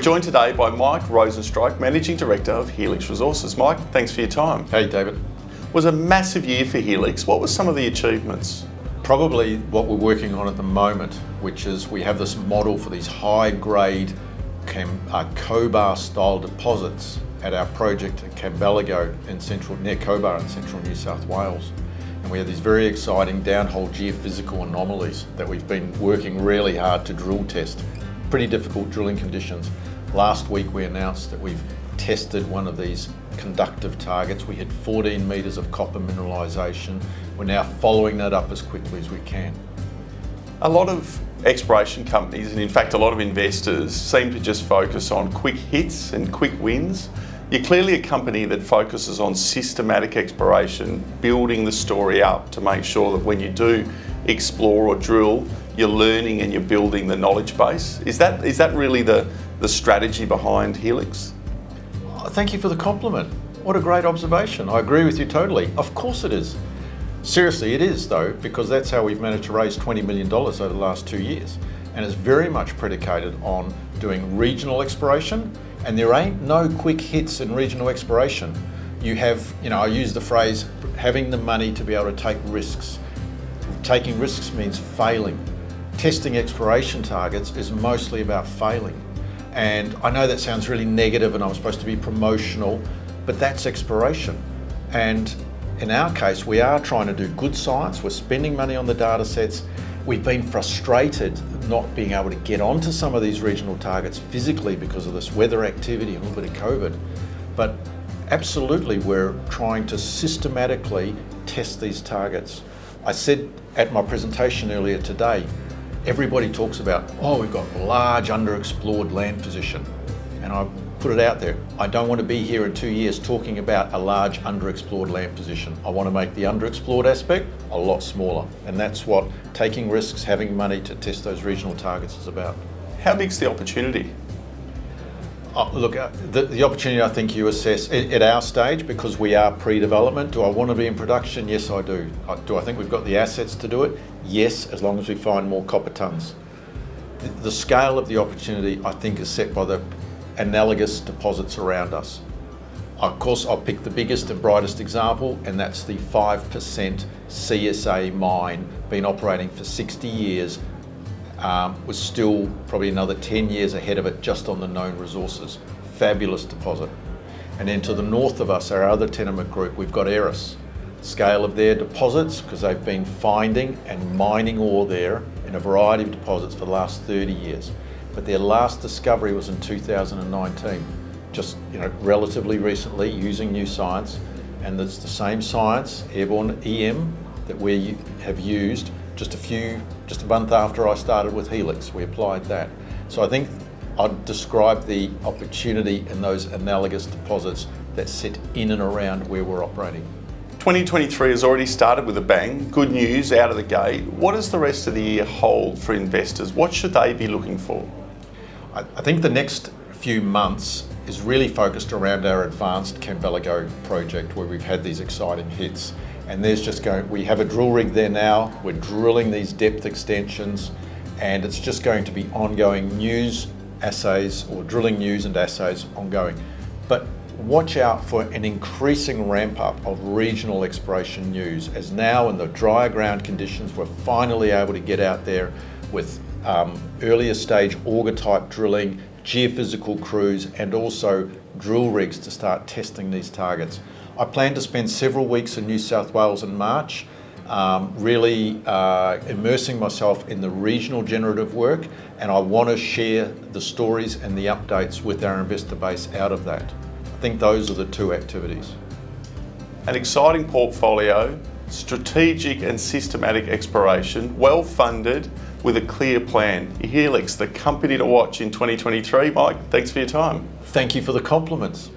joined today by Mike Rosenstreich, Managing Director of Helix Resources. Mike, thanks for your time. Hey David. It was a massive year for Helix. What were some of the achievements? Probably what we're working on at the moment, which is we have this model for these high-grade Cobar style deposits at our project at Cabelago near Cobar in central New South Wales. And we have these very exciting downhole geophysical anomalies that we've been working really hard to drill test. Pretty difficult drilling conditions. Last week we announced that we've tested one of these conductive targets. We hit 14 metres of copper mineralisation. We're now following that up as quickly as we can. A lot of exploration companies, and in fact a lot of investors, seem to just focus on quick hits and quick wins. You're clearly a company that focuses on systematic exploration, building the story up to make sure that when you do explore or drill, you're learning and you're building the knowledge base. Is that really the strategy behind Helix? Thank you for the compliment. What a great observation. I agree with you totally. Of course it is. Seriously, it is though, because that's how we've managed to raise $20 million over the last 2 years. And it's very much predicated on doing regional exploration, and there ain't no quick hits in regional exploration. You have, I use the phrase, having the money to be able to take risks. Taking risks means failing. Testing exploration targets is mostly about failing. And I know that sounds really negative and I'm supposed to be promotional, but that's exploration. And in our case, we are trying to do good science. We're spending money on the data sets. We've been frustrated not being able to get onto some of these regional targets physically because of this weather activity and a little bit of COVID. But absolutely, we're trying to systematically test these targets. I said at my presentation earlier today, everybody talks about, we've got large underexplored land position. And I put it out there. I don't want to be here in 2 years talking about a large underexplored land position. I want to make the underexplored aspect a lot smaller. And that's what taking risks, having money to test those regional targets is about. How big's the opportunity? Look, the opportunity I think you assess at our stage, because we are pre-development. Do I want to be in production? Yes, I do. Do I think we've got the assets to do it? Yes, as long as we find more copper tons. The scale of the opportunity, I think, is set by the analogous deposits around us. Of course, I'll pick the biggest and brightest example, and that's the 5% CSA mine, been operating for 60 years, was still probably another 10 years ahead of it just on the known resources. Fabulous deposit. And then to the north of us, our other tenement group, we've got Eris. Scale of their deposits, because they've been finding and mining ore there in a variety of deposits for the last 30 years. But their last discovery was in 2019, just relatively recently, using new science. And it's the same science, airborne EM, that we have used just a month after I started with Helix. We applied that. So I think I'd describe the opportunity in those analogous deposits that sit in and around where we're operating. 2023 has already started with a bang. Good news out of the gate. What does the rest of the year hold for investors? What should they be looking for? I think the next few months is really focused around our advanced Cabelago project, where we've had these exciting hits. And we have a drill rig there now. We're drilling these depth extensions, and it's just going to be ongoing news assays, or drilling news and assays ongoing. But watch out for an increasing ramp up of regional exploration news, as now in the drier ground conditions, we're finally able to get out there with earlier stage auger type drilling, geophysical crews, and also drill rigs to start testing these targets. I plan to spend several weeks in New South Wales in March, really immersing myself in the regional generative work, and I want to share the stories and the updates with our investor base out of that. I think those are the two activities. An exciting portfolio, strategic and systematic exploration, well funded with a clear plan. Helix, the company to watch in 2023. Mike, thanks for your time. Thank you for the compliments.